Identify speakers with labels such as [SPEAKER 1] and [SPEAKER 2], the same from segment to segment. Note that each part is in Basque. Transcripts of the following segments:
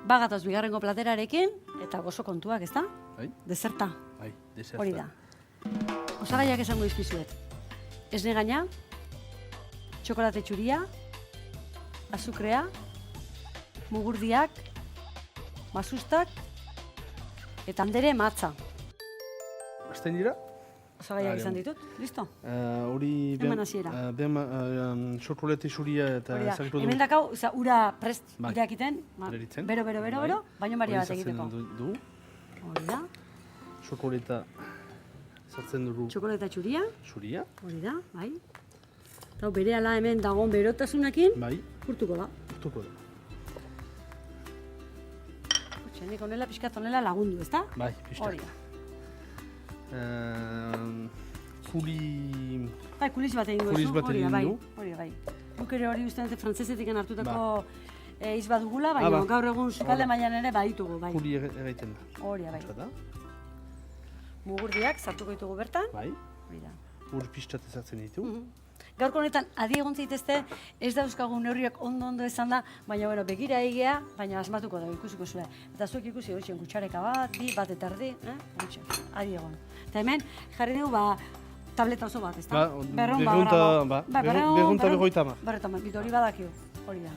[SPEAKER 1] Bagatoz bigarrengo platerarekin, eta gozo kontuak, ezta?
[SPEAKER 2] Bai.
[SPEAKER 1] Deserta.
[SPEAKER 2] Bai, deserta.
[SPEAKER 1] Hori da. Osagaiak esango dizkizuet. Esne gaina, txokolate txuria, azukrea, mugurdiak, masustak, eta andere matza.
[SPEAKER 2] Azten dira?
[SPEAKER 1] Osagaiak izan ditut, listo?
[SPEAKER 2] Hori...
[SPEAKER 1] Eman hasiera.
[SPEAKER 2] Txokolate xuria eta
[SPEAKER 1] Hori da.
[SPEAKER 2] ezagutu du.
[SPEAKER 1] Hemen dakau, ura prest
[SPEAKER 2] Bai.
[SPEAKER 1] irakiten,
[SPEAKER 2] Ereritzen.
[SPEAKER 1] bero, baino maria bat egiteko.
[SPEAKER 2] Du.
[SPEAKER 1] Hori da.
[SPEAKER 2] Txokoleta sartzen dugu
[SPEAKER 1] Txokolata txuria,
[SPEAKER 2] xuria.
[SPEAKER 1] hori da, bai. Eta berehala hemen dagoen berotasunekin,
[SPEAKER 2] Bai,
[SPEAKER 1] urtuko da.
[SPEAKER 2] urtuko da.
[SPEAKER 1] Nik honela, pixkat honela lagundu, ezta?
[SPEAKER 2] Bai, pixka.
[SPEAKER 1] Hori da.
[SPEAKER 2] Kuli...
[SPEAKER 1] Bai, kulis bat egin
[SPEAKER 2] Kulis
[SPEAKER 1] duzu,
[SPEAKER 2] bat
[SPEAKER 1] hori da,
[SPEAKER 2] egin
[SPEAKER 1] bai.
[SPEAKER 2] du.
[SPEAKER 1] Hori da, bai. Guk ere hori uste dute frantzesetik hartutako hitz bat dugula, baina
[SPEAKER 2] ba.
[SPEAKER 1] gaur egun sukalde mailan ere baditugu, bai.
[SPEAKER 2] Kuli egiten da.
[SPEAKER 1] Hori da, bai.
[SPEAKER 2] Hotza da.
[SPEAKER 1] Mugurdiak sartuko ditugu bertan.
[SPEAKER 2] Bai,
[SPEAKER 1] Hori da.
[SPEAKER 2] ur pixkat ezartzen ditu.
[SPEAKER 1] Gaurko honetan, adi egon zaitezte, ez dauzkagu neurriak ondo esan da, baina bueno, begira egea, baina asmatuko da, ikusiko zuen. Eta zuek ikusi hori kutxareka bat, bat eta erdi, adi egon. Eta hemen, jarri dugu, tableta oso bat, ezta?
[SPEAKER 2] Berrehun eta berrogeita hamar.
[SPEAKER 1] Hori badakigu, hori da.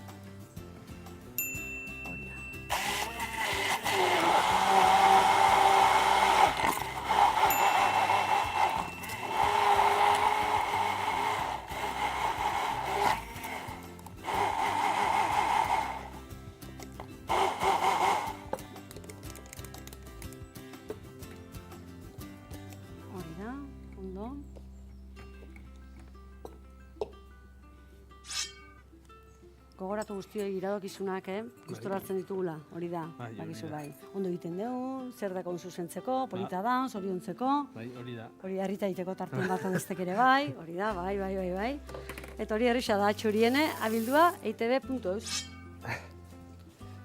[SPEAKER 1] Ondo. Gogoratu guztioi iradokizunak, gustoratzen ditugula, hori da, bakizu bai. Ondo egiten dugu, zer dako zuzentzeko, polita da, zoriontzeko.
[SPEAKER 2] Bai, hori da.
[SPEAKER 1] Hori harrita egiteko tartean bat adestek ere bai, hori da, bai. Eta hori errisa da, txuriene, abildua, eitb.eus.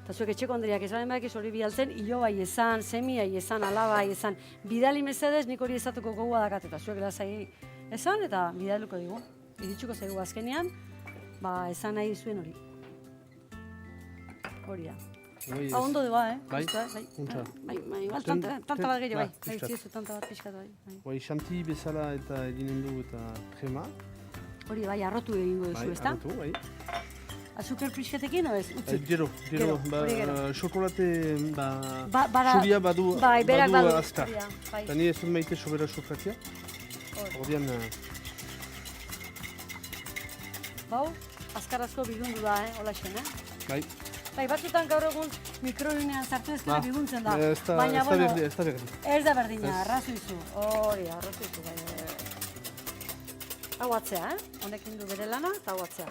[SPEAKER 1] Eta zuek etxeko ondriak ez balen bakiz hori bialtzen, hilo bai esan, semi bai esan, alaba bai esan. Bidali mesedez, nik hori ezatuko gogoa dakat, eta zuek lasai esan, eta bidaluko digu. Iritsuko zaigu azkenean, esan nahi zuen hori. Hori da. Ondo dugu,
[SPEAKER 2] Bai,
[SPEAKER 1] igual tanta bat gehiago, bai. Ziezu tanta bat pixkat, bai.
[SPEAKER 2] Bai, xanti bezala eta eginen du eta krema.
[SPEAKER 1] Hori, bai, arrotu egingo duzu, ezta?
[SPEAKER 2] Bai, arrotu, bai.
[SPEAKER 1] Azuker pixkatekin, o ez?
[SPEAKER 2] Gero, xokolate, xuria badu
[SPEAKER 1] berak badu
[SPEAKER 2] azkar. Eta nire ez maite sobera xokolatea. Ordean...
[SPEAKER 1] Bau, azkar asko bigundu da, hola xen,
[SPEAKER 2] Bai.
[SPEAKER 1] Bai, batzutan gaur egun mikroinean sartu ezkera biguntzen da.
[SPEAKER 2] Baina, bueno,
[SPEAKER 1] ez da berdina, arrazoizu. Hori, arrazoizu, bai. Hau atzea, honekin du bere lana, eta hau atzea.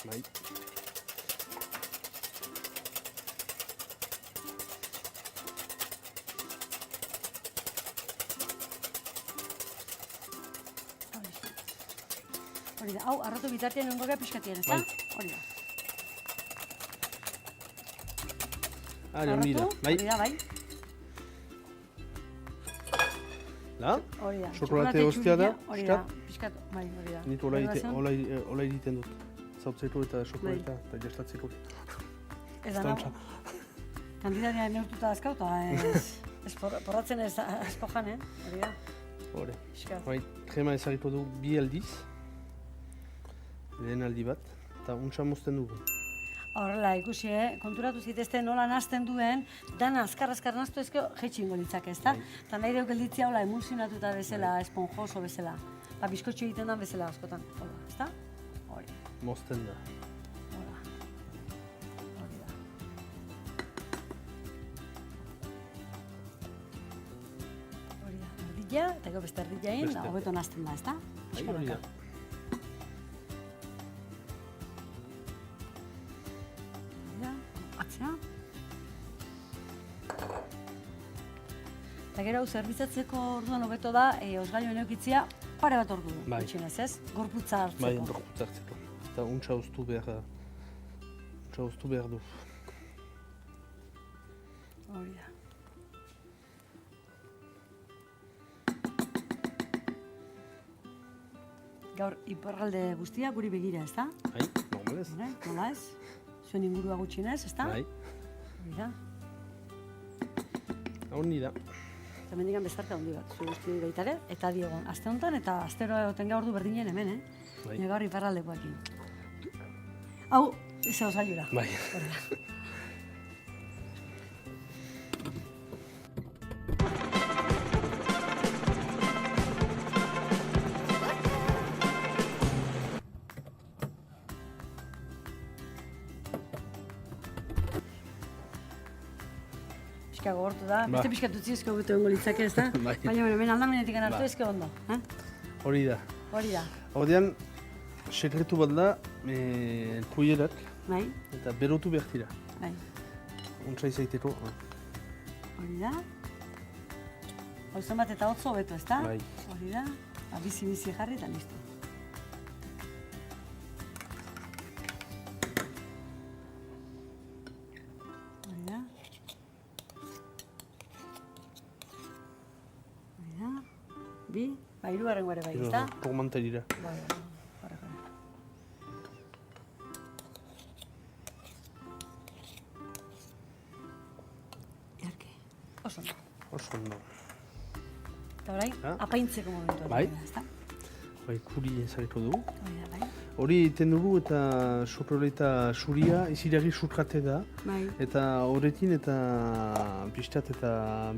[SPEAKER 2] Bai.
[SPEAKER 1] Hori da, hau, arrotu bitartean niongo pixkatien, ez da? Hori da.
[SPEAKER 2] Hori da,
[SPEAKER 1] bai.
[SPEAKER 2] Da?
[SPEAKER 1] Hori da.
[SPEAKER 2] Xokolate hostia da,
[SPEAKER 1] pixkat, bai, hori da.
[SPEAKER 2] Nik hola egiten dut. Zautzeko eta xokolatea eta jastatzeko.
[SPEAKER 1] Ez da nago. Kandidatia neurtuta azkau, eta porratzen ez asko jan, hori da.
[SPEAKER 2] Hore. Krema ezagiko du bi aldiz. Lehen aldi bat, eta untsa mozten dugu.
[SPEAKER 1] Horrela, ikusi, konturatu zitezte nola nazten duen, dana azkar naztu ezko jetxingo litzak, ezta? Eta nahi deu gelditzia hola emulsionatuta bezala, esponjoso bezala. Bizkotxo egiten den bezala askotan, hola, ezta? Hori.
[SPEAKER 2] Mozten da.
[SPEAKER 1] Hola. Hori da. Hori da, erdila, eta gero beste erdila egin, hobeto nazten da, ezta?
[SPEAKER 2] Hori da.
[SPEAKER 1] Eta gero hau zerbitzatzeko orduan hobeto da, osgailuen eukitzia pare bat ordu gutxienez, ez? Gorputza hartzeko.
[SPEAKER 2] Bai, gorputza hartzeko. Eta untsa uztu behar du.
[SPEAKER 1] Hori da. Gaur iparralde guztia guri begira, ezta?
[SPEAKER 2] Bai, normalez.
[SPEAKER 1] Nola ez? Zuen ingurua gutxienez, ezta?
[SPEAKER 2] Bai.
[SPEAKER 1] Hori da.
[SPEAKER 2] Honi da.
[SPEAKER 1] Eta mendikan bezarka handi bat, zu guzti baita ere, eta diegon. Aste honetan eta astero egoten gaur du berdinen hemen,
[SPEAKER 2] Bai.
[SPEAKER 1] Nire gaur iparraldekoekin. Hau, ze osgailura.
[SPEAKER 2] Bai.
[SPEAKER 1] Pixka gogortu da,
[SPEAKER 2] Ba.
[SPEAKER 1] beste pixka tutzizko betu egongo litzake, ez da?
[SPEAKER 2] Bai.
[SPEAKER 1] Baina, hemen aldamenetik hartu
[SPEAKER 2] Ba.
[SPEAKER 1] ezke ondo.
[SPEAKER 2] Hori da.
[SPEAKER 1] Hori da,
[SPEAKER 2] Ordean, sekretu bat da, kuierak
[SPEAKER 1] bai,
[SPEAKER 2] eta berotu behar dira.
[SPEAKER 1] bai.
[SPEAKER 2] Untsa izaiteko.
[SPEAKER 1] Hori da. Hau bat eta hotzo beto, ez da?
[SPEAKER 2] Bai.
[SPEAKER 1] Hori da, bizi-bizi jarri eta listo. Hori da. Hori da. Bi, hirugarrengo ere bai, ez da?
[SPEAKER 2] Pormanterira.
[SPEAKER 1] Bai, bai, bai. Iarki, oso ondo.
[SPEAKER 2] Oso ondo.
[SPEAKER 1] Eta orain,
[SPEAKER 2] Ha?
[SPEAKER 1] apaintzeko momentua.
[SPEAKER 2] Bai.
[SPEAKER 1] da, ezta?
[SPEAKER 2] Bai, kuri ezareko dugu.
[SPEAKER 1] Hori da, bai.
[SPEAKER 2] Hori egiten dugu eta soproleta zuria iziragi surkate da.
[SPEAKER 1] Bai.
[SPEAKER 2] Eta horretin eta pistat eta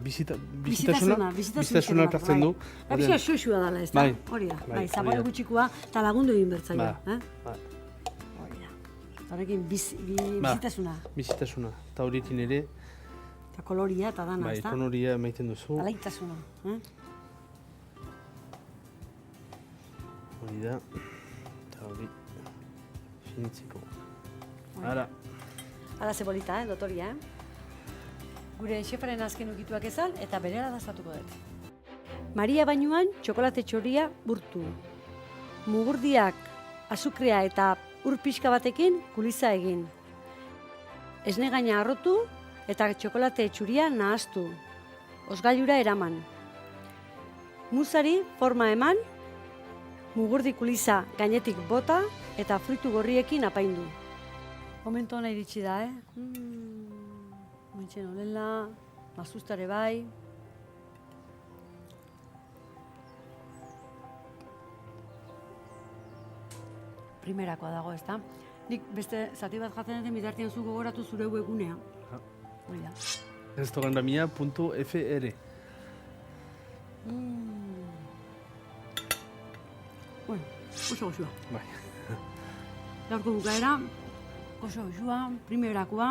[SPEAKER 1] Bizitasuna
[SPEAKER 2] bizitasuna hartzen du.
[SPEAKER 1] Da pixka xoxua dala, ez da?
[SPEAKER 2] Bai.
[SPEAKER 1] Hori da,
[SPEAKER 2] Bai,
[SPEAKER 1] bai, zapore
[SPEAKER 2] hori da.
[SPEAKER 1] gutxikoa eta lagundu egin bertzaio,
[SPEAKER 2] Ba. Bai.
[SPEAKER 1] Hori da. Eta horrekin bizitasuna,
[SPEAKER 2] Bizitasuna. Eta horretin ere,
[SPEAKER 1] eta koloria eta dana,
[SPEAKER 2] bai,
[SPEAKER 1] ez da?
[SPEAKER 2] tonoria emaiten duzu.
[SPEAKER 1] Alaitasuna,
[SPEAKER 2] Hori da. Eta hori, finitziko.
[SPEAKER 1] Hori.
[SPEAKER 2] Ara,
[SPEAKER 1] Hala ze bolita, dotoria, Gure xefaren azken ukituak ezan eta berera dazatuko dut. Maria bainuan txokolate txoria burtu. Mugurdiak, azukrea eta ur pixka batekin kuliza egin. Esne gaina harrotu eta txokolate txuria nahaztu. Osgailura eraman. Muzari forma eman, mugurdi kuliza gainetik bota eta fruitu gorriekin apaindu. Momentu hona iritsi da, Montxen olela, mazustare bai. Primerakoa dago, ez da? Nik beste zati bat jatzen den bitartean zu gogoratu zure webgunea.
[SPEAKER 2] Ja.
[SPEAKER 1] Hori da.
[SPEAKER 2] restaurandamia.fr.
[SPEAKER 1] Bueno, oso goxua.
[SPEAKER 2] Bai.
[SPEAKER 1] Gaurko bukaera, oso goxua, primerakoa,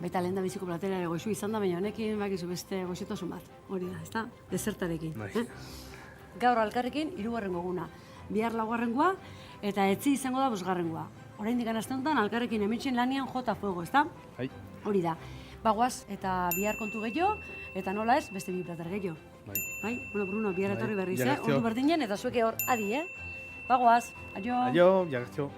[SPEAKER 1] baita lehen da biziko platera ere goxua izan da, baina honekin bakizu beste goxetasun bat. Hori da, ez da? Desertarekin.
[SPEAKER 2] Bai.
[SPEAKER 1] Gaur alkarrekin, 3. guna. Bihar 4. eta etzi izango da 5. Oraindik aste honetan alkarrekin hementxen lanian jota fuego, ez da?
[SPEAKER 2] Bai.
[SPEAKER 1] Hori da. Bagoaz, eta bihar kontu gehiago, eta nola ez, beste 2 plater gehiago.
[SPEAKER 2] Bai.
[SPEAKER 1] Bai? Bueno, Bruno, bihar
[SPEAKER 2] Bai,
[SPEAKER 1] etorri berriz,
[SPEAKER 2] jagartxo.
[SPEAKER 1] Ordu berdinen, eta zueke hor, adi, Bagoaz, aio.
[SPEAKER 2] Aio, jagartxo.